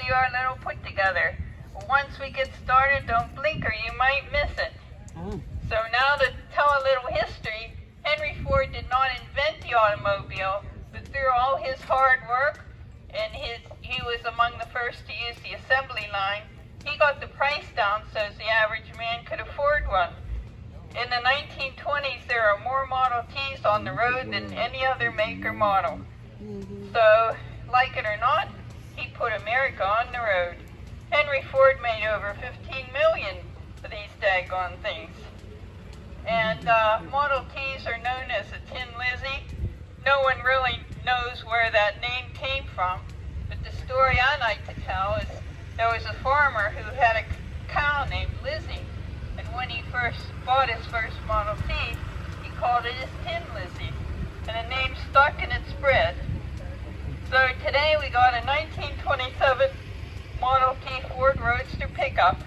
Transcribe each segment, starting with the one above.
you our little put together. Once we get started, don't blink or you might miss it. So now to tell a little history, Henry Ford did not invent the automobile, but through all his hard work, and he was among the first to use the assembly line, he got the price down so the average man could afford one. In the 1920s, there are more Model Ts on the road than any other make or model. So, like it or not, he put America on the road. Henry Ford made over 15 million of these daggone things. And Model Ts are known as the Tin Lizzie. No one really knows where that name came from, but the story I like to tell is there was a farmer who had a cow named Lizzie, and when he first bought his first Model T, he called it his Tin Lizzie, and the name stuck and it spread. So today we got a 1927 Model T Ford Roadster pickup,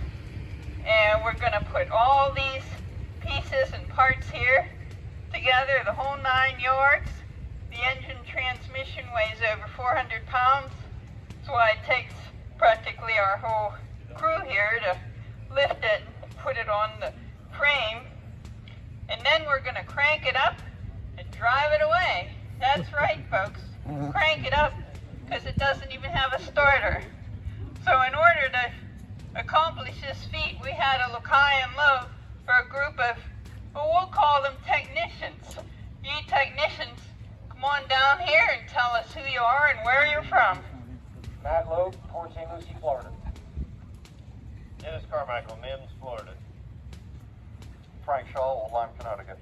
and we're going to put all these pieces and parts here together, the whole 9 yards. The engine transmission weighs over 400 pounds. That's why it takes practically our whole crew here to lift it and put it on the frame. And then we're going to crank it up and drive it away. That's right, folks. Crank it up, because it doesn't even have a starter. So in order to accomplish this feat, we had to look high and low for a group of, well, we'll call them technicians. You technicians, come on down here and tell us who you are and where you're from. Matt Loeb, Port St. Lucie, Florida. Dennis Carmichael, Mims, Florida. Frank Shaw, Old Lyme, Connecticut.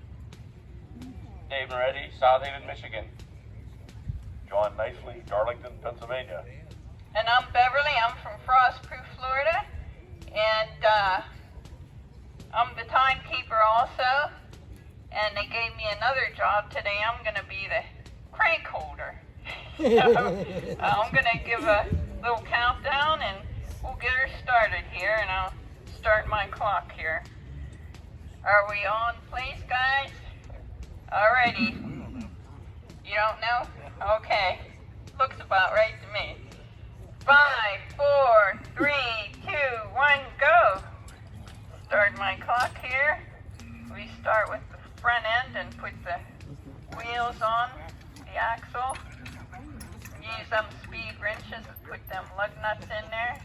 Dave Moretti, South Haven, Michigan. John Nicely, Darlington, Pennsylvania. And I'm Beverly. I'm from Frostproof, Florida. And I'm the timekeeper also. And they gave me another job today. I'm going to be the crank holder. So I'm going to give a little countdown and we'll get her started here. And I'll start my clock here. Are we on place, guys? Alrighty. You don't know? Okay. Looks about right to me. 5, 4, 3, 2, 1, go. Start my clock here. We start with the front end and put the wheels on the axle. Use them speed wrenches and put them lug nuts in there.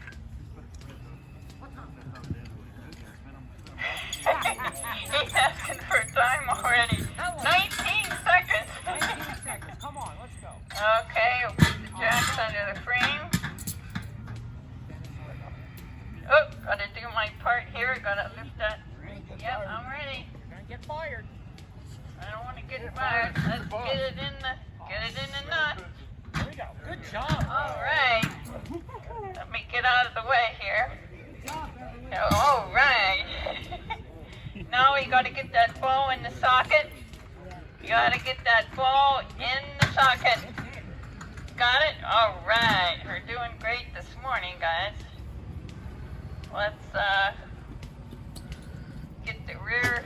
He's asking for time already. 19 seconds. 19 seconds. Come on, let's go. Okay, we'll put the jacks under the frame. Oh, gotta do my part here. Gotta lift that. Yep, I'm ready. You're gonna get fired. I don't want to get fired. Let's get it in the nut. There we go. Good job. All right. Let me get out of the way here. All right. Now we got to get that ball in the socket. You got to get that ball in the socket. Got it? All right. We're doing great this morning, guys. Let's get the rear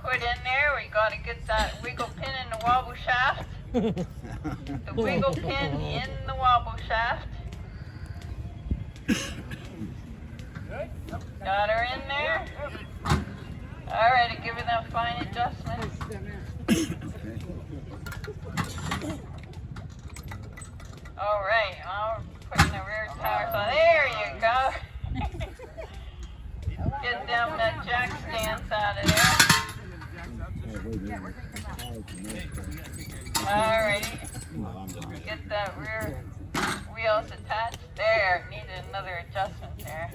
put in there. We got to get that wiggle pin in the wobble shaft. The wiggle pin in the wobble shaft. Got her in there. All right, give her them fine adjustments. All right, now we're putting the rear tires on. There you go. Get them the jack stands out of there. All righty. Get that rear wheels attached. There, needed another adjustment there.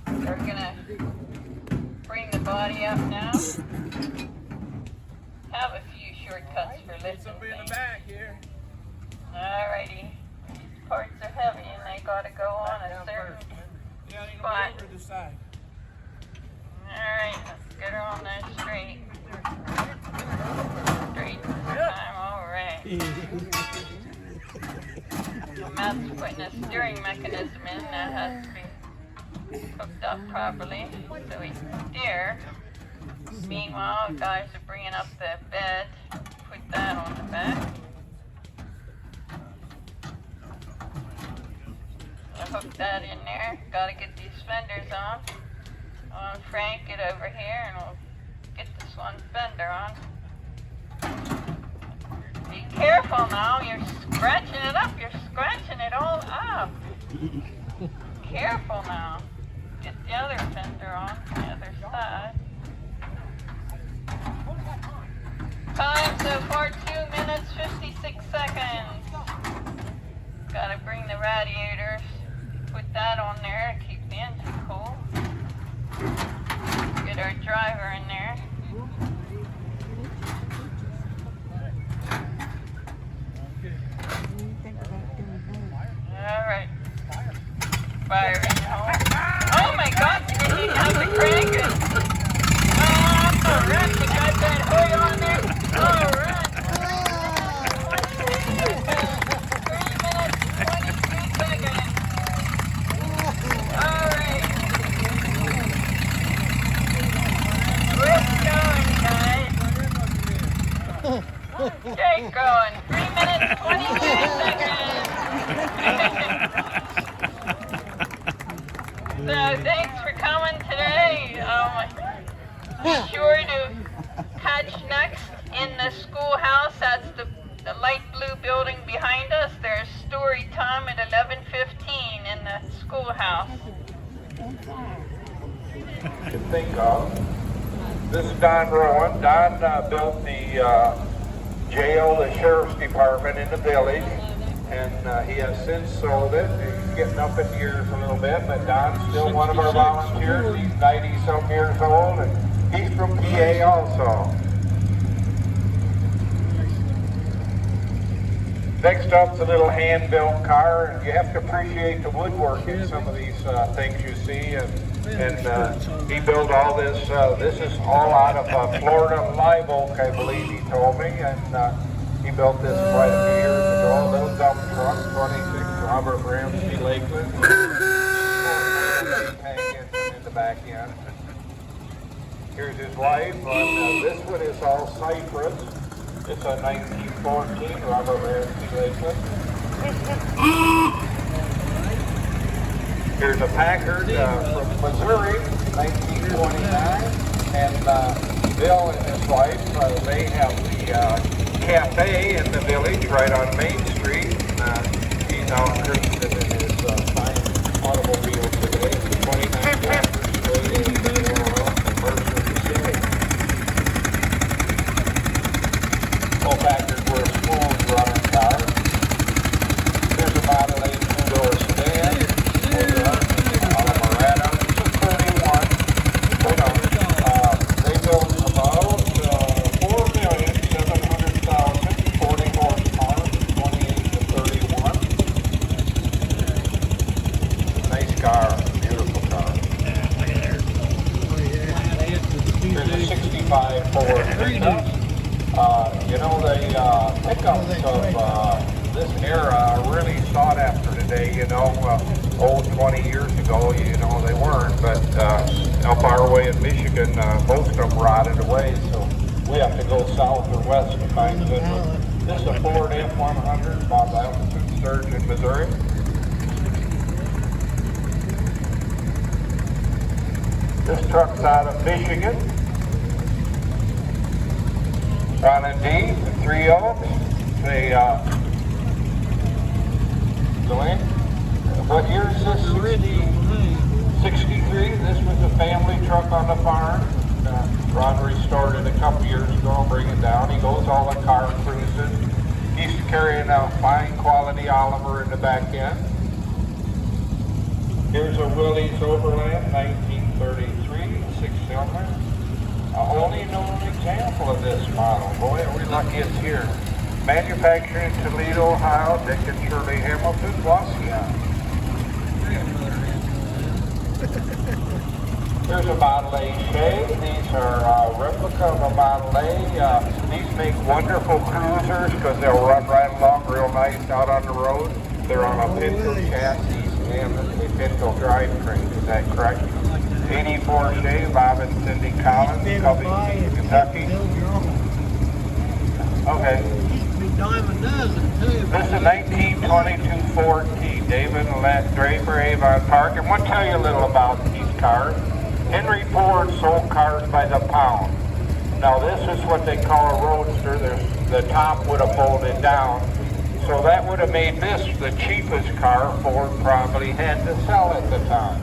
We're gonna bring the body up now. Have a few shortcuts for lifting things. Alrighty. These parts are heavy and they gotta go on a certain spot. Alright, let's get her on there straight. Straight this time, alright. Matt's putting a steering mechanism in that has to be hooked up properly so we can steer. Meanwhile, guys are bringing up the bed, put that on the back. I'll hook that in there. Gotta get these fenders on. Frank, get over here and we'll get this one fender on. Be careful now, you're scratching it up. You're scratching it all up. Careful now. Get the other fender on the other side. Time so far 2 minutes 56 seconds. Gotta bring the radiators. Put that on there to keep the engine cool. Get our driver in there. Alright. Fire in home. Oh my God, you didn't even have to crank it. Alright, you got that hoy on there? Alright. 3 minutes, 23 seconds. Alright. We're going, guys. Get going. 3 minutes, 23 seconds. So thanks for coming today. Be sure to catch next in the schoolhouse. That's the light blue building behind us. There's story time at 11:15 in the schoolhouse. To think of. This is Don Rowan. Don built the jail, the sheriff's department in the village, and he has since sold it. He's getting up in years a little bit, but Don's still one of our volunteers. He's 90-some years old, and he's from PA also. Next up's a little hand-built car, and you have to appreciate the woodwork in some of these things you see. And he built all this. This is all out of Florida Live Oak, I believe he told me, and he built this quite a few years ago. A little dump truck, 26 Robert Ramsey Lakeland. Tank in the back end. Here's his wife. This one is all cypress. It's a 1914 Robert Ramsey Lakeland. Here's a Packard from Missouri, 1929. And Bill and his wife, they have the cafe in the village right on Main Street. He's out cruising in his fine automobile today. 29 drivers, All Packard were a smooth running car. There's a Model 8 two-door sedan. Alvarado, 31. They built about 4,700,000, 40 horsepower, 28 to 31. Nice car, beautiful car. There's a 65 Ford pickup. You know, the pickups of this era are really sought after today. You know, 20 years ago, you know, they weren't, but up our way in Michigan, most of them rotted away, so we have to go south or west to find good ones. This is a Ford F-100, Bob Allenson, Sturgeon, Missouri. This truck's out of Michigan. Ron and Dee, the Three Oaks. They go in. What year is this? 63. This was a family truck on the farm. Ron restored it a couple years ago, bring it down. He goes all the car cruises. He's carrying a fine quality Oliver in the back end. Here's a Willys Overland, 1933, 6-cylinder. Only known example of this model. Boy, are we lucky it's here. Manufactured in Toledo, Ohio, Dick and Shirley Hamilton, Wasia. Here's a Model A Shade. These are replica of a Model A. These make wonderful cruisers because they'll run right along real nice out on the road. They're on a Pinto chassis and a Pinto drivetrain. Is that correct? 84 Shade, Bob and Cindy Collins, Covington, Kentucky. Okay. ahead. Used to be dime a dozen too. This is a 1922 Ford T. David and Let Draper, Avon Park. And we'll tell you a little about these cars. Henry Ford sold cars by the pound. Now this is what they call a roadster. The top would have folded down. So that would have made this the cheapest car Ford probably had to sell at the time.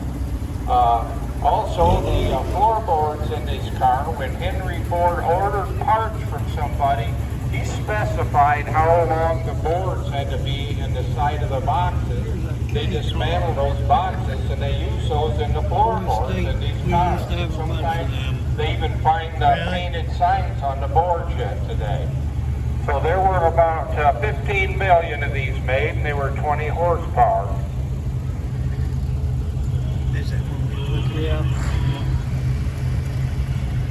Also, the floorboards in this car, when Henry Ford ordered parts from somebody, he specified how long the boards had to be in the side of the boxes. They dismantled those boxes and they use those in the floorboards in these cars. Sometimes they even find painted signs on the boards yet today. So there were about 15 million of these made, and they were 20 horsepower. Yeah.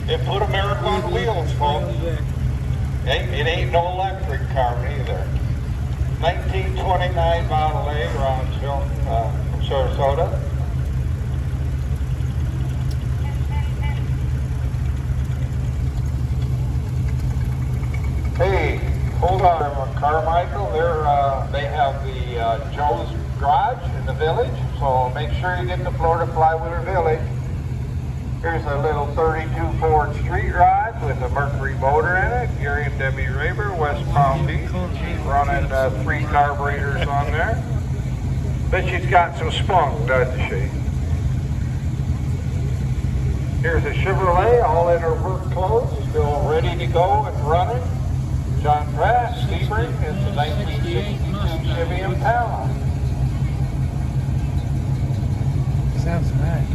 It put America on wheels, folks. It ain't no electric car either. 1929 Model A, Roseville, Sarasota. Hey, hold on, Carmichael. They have the Joe's Garage in the village, so make sure you get to Florida Flywheeler Village. Here's a little 32 Ford Street Rod with a Mercury motor in it. Gary and Debbie Raber, West Palm Beach. She's running 3 carburetors on there. But she's got some spunk, doesn't she? Here's a Chevrolet, all in her work clothes, still ready to go and running. John Pratt, Sebring, it's a 1962 Chevy Impala. Sounds nice.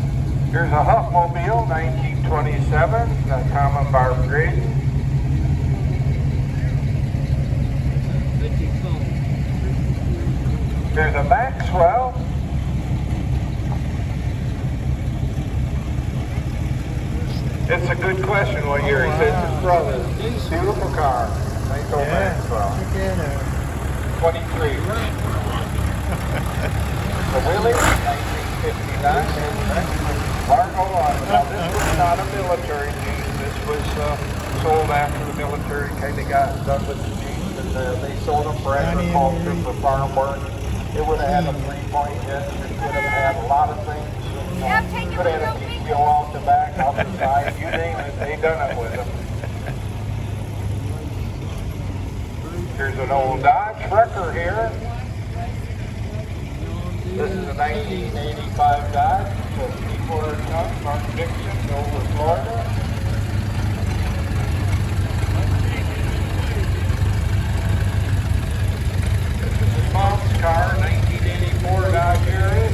Here's a Huffmobile, 1927, got common barb grading. There's a Maxwell. It's a good question what year he says his brother. Beautiful car. Nice old Maxwell. 23. The Willie, 1959. Largo on. Now this was not a military Jeep. This was sold after the military kind of got done with the Jeeps, and they sold them for agriculture, for farm work. It would have had a 3-point engine. It would have had a lot of things. Could have had a deep wheel off the back, off the side. You name it, they done it with them. Here's an old Dodge Wrecker here. This is a 1985 Dodge. So 3/4 ton, Mark Dixon, over Florida. This is his mom's car, 1984 Dodge Area.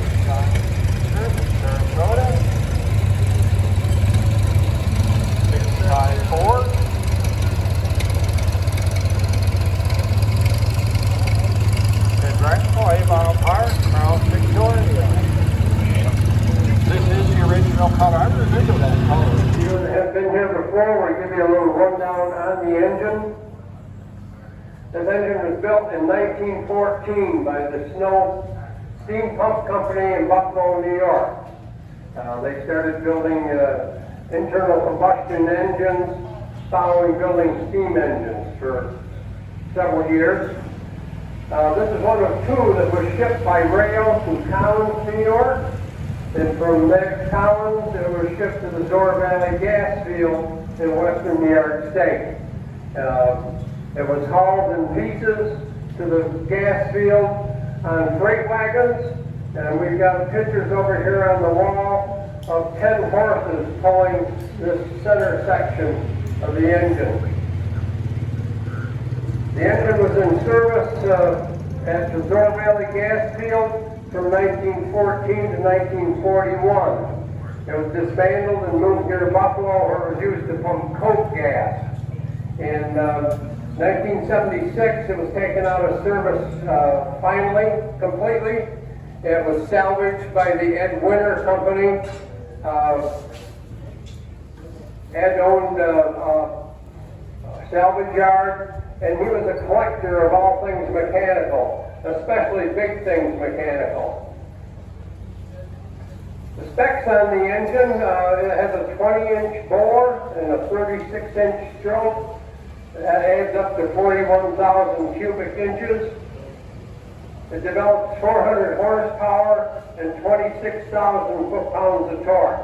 Sarasota. 65 Ford. And Drexel, Avon Park, Mount Victoria. This is the original color. I remember that color. You have been here before. We'll give you a little rundown on the engine. This engine was built in 1914 by the Snow Steam Pump Company in Buffalo, New York. They started building internal combustion engines, following building steam engines for several years. This is one of 2 that was shipped by rail from Collins, New York. And from that Collins, it was shipped to the Door Valley gas field in western New York State. It was hauled in pieces to the gas field on freight wagons. And we've got pictures over here on the wall of 10 horses pulling this center section of the engine. The engine was in service at the Door Valley gas field from 1914 to 1941. It was dismantled and moved here to Buffalo, where it was used to pump coke gas. In 1976, it was taken out of service finally, completely. It was salvaged by the Ed Winter Company. Ed owned a salvage yard, and he was a collector of all things mechanical, especially big things mechanical. The specs on the engine, it has a 20-inch bore and a 36-inch stroke. That adds up to 41,000 cubic inches. It develops 400 horsepower and 26,000 foot-pounds of torque.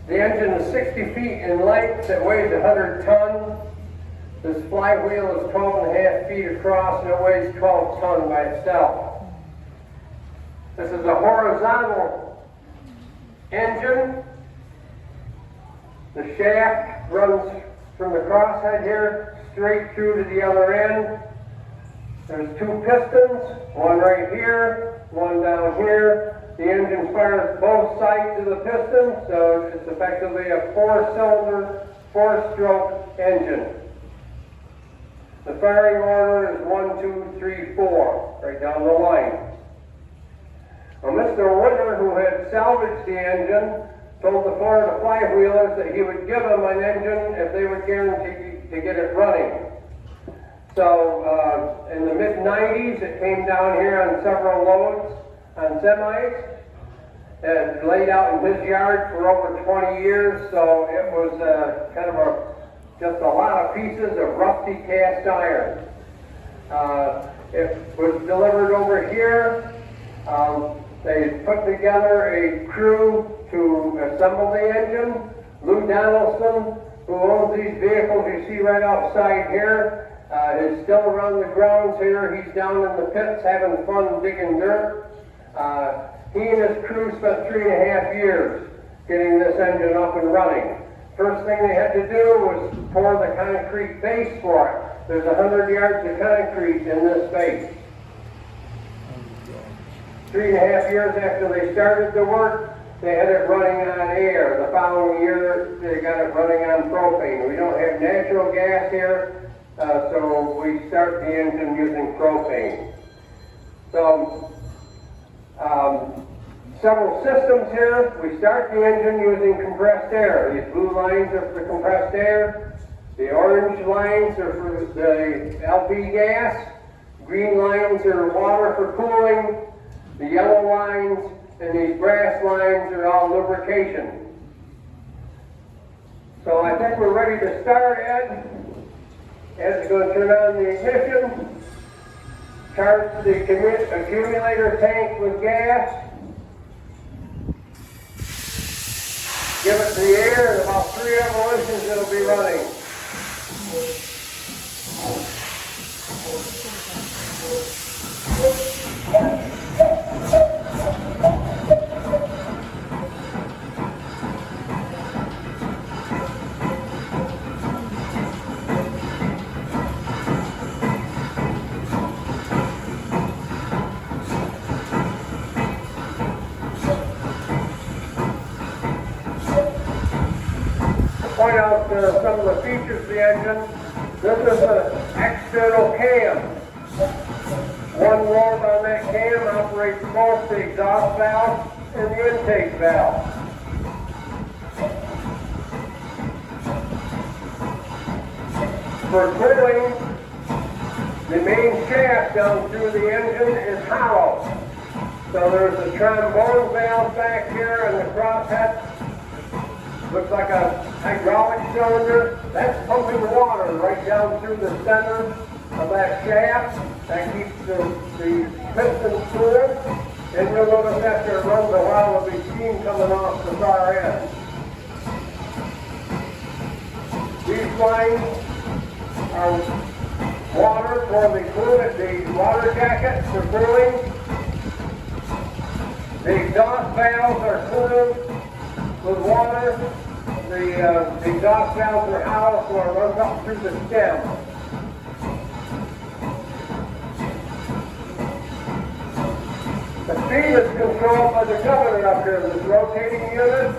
The engine is 60 feet in length. It weighs 100 tons. This flywheel is 12 and a half feet across, and it weighs 12 tons by itself. This is a horizontal engine. The shaft runs from the crosshead here straight through to the other end. There's two pistons, one right here, one down here. The engine fires both sides of the piston, so it's effectively a four-cylinder, four-stroke engine. The firing order is 1, 2, 3, 4, right down the line. Well, Mr. Winter, who had salvaged the engine, told the Florida Flyheelers that he would give them an engine if they would guarantee to get it running. So in the mid-90s, it came down here on several loads on semis. It laid out in his yard for over 20 years, so it was kind of just a lot of pieces of rusty cast iron. It was delivered over here. They put together a crew to assemble the engine. Lou Donaldson, who owns these vehicles you see right outside here, is still around the grounds here. He's down in the pits having fun digging dirt. He and his crew spent 3.5 years getting this engine up and running. First thing they had to do was pour the concrete base for it. There's 100 yards of concrete in this base. 3.5 years after they started the work, they had it running on air. The following year, they got it running on propane. We don't have natural gas here, so we start the engine using propane. So, several systems here. We start the engine using compressed air. These blue lines are for compressed air. The orange lines are for the LP gas. Green lines are water for cooling. The yellow lines and these brass lines are all lubrication. So I think we're ready to start, Ed. Ed's going to turn on the ignition, charge the accumulator tank with gas, give it the air, and about 3 revolutions it'll be running. Point out some of the features of the engine. This is an external cam. One valve on that cam operates both the exhaust valve and the intake valve. For cooling, the main shaft down through the engine is hollow. So there's a trombone valve back here in the crosshead. Looks like a hydraulic cylinder. That's pumping water right down through the center of that shaft. That keeps the piston cool. And you'll notice after it runs a while, there'll be steam coming off the far end. These lines are water for the water jacket for cooling. The exhaust valves are cooled with water. The exhaust valves are hollow, so it runs up through the stem. The speed is controlled by the governor up here, this rotating unit.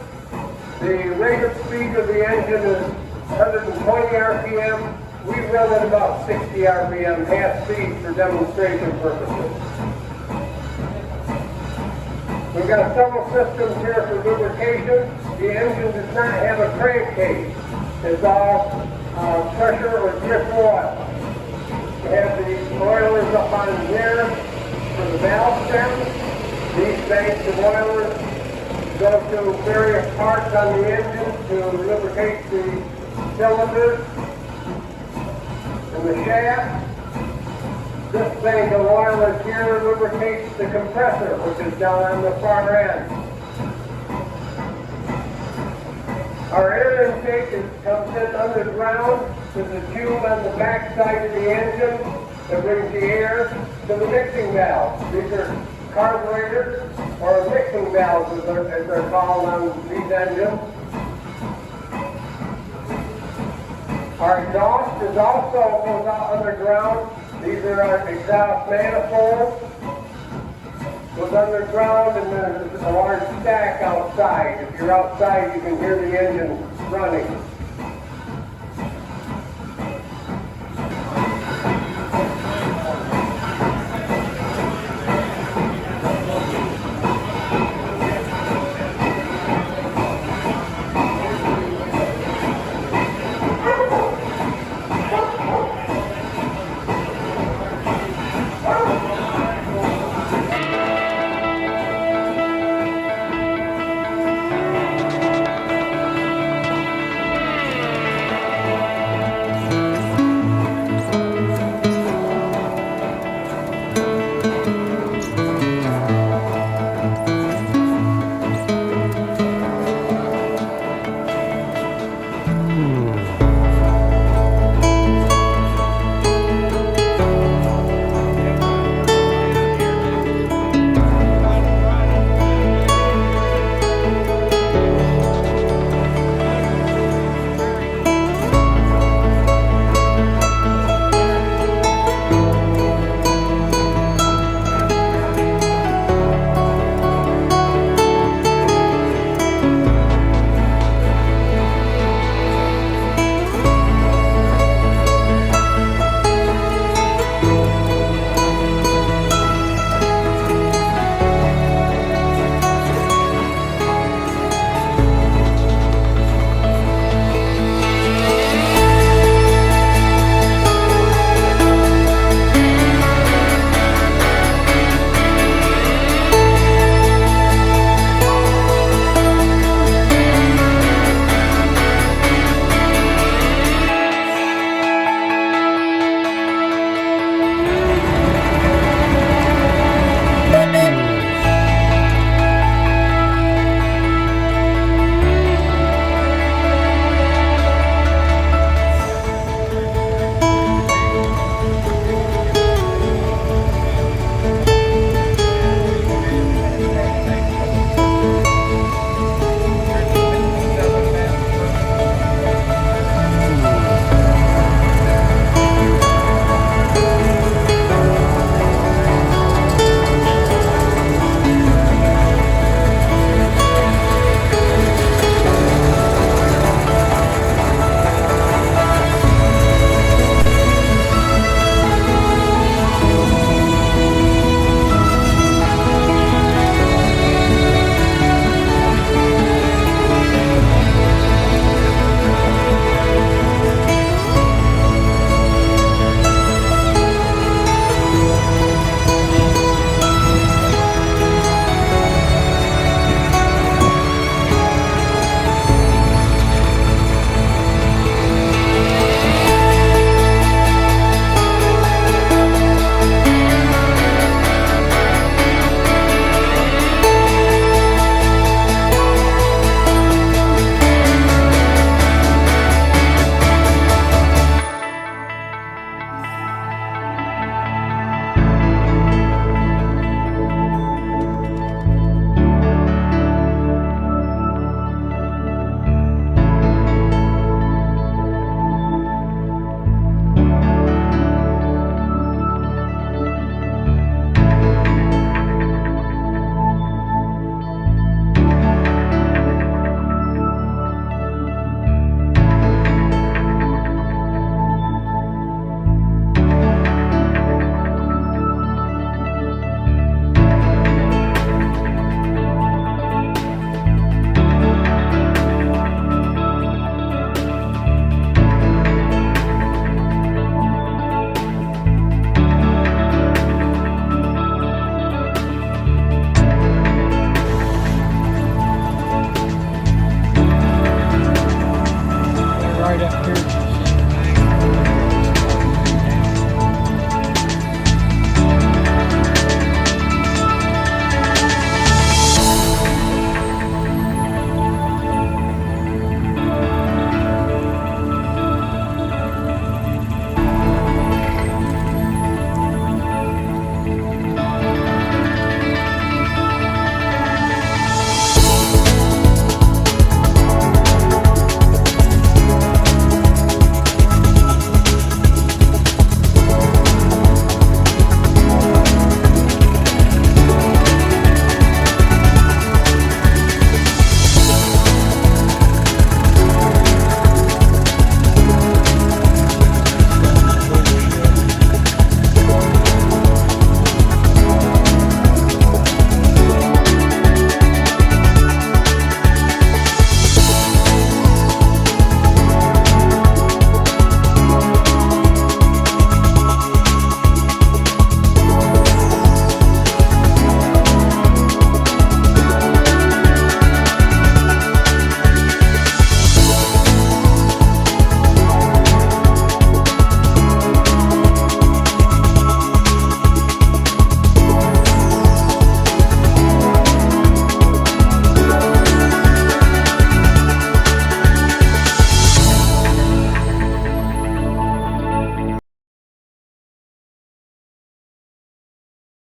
The rated speed of the engine is 120 RPM. We run at about 60 RPM, half speed for demonstration purposes. We've got several systems here for lubrication. The engine does not have a crankcase. It's all pressure or drip oil. We have the oilers up on here for the valve stems. These banks of oilers go to various parts on the engine to lubricate the cylinders and the shaft. This thing, the wireless here, lubricates the compressor, which is down on the far end. Our air intake comes in underground to the tube on the back side of the engine that brings the air to the mixing valves. These are carburetors, or mixing valves as they're called on these engines. Our exhaust is also goes out underground. These are our exhaust manifolds. Goes underground, and there's a large stack outside. If you're outside, you can hear the engine running.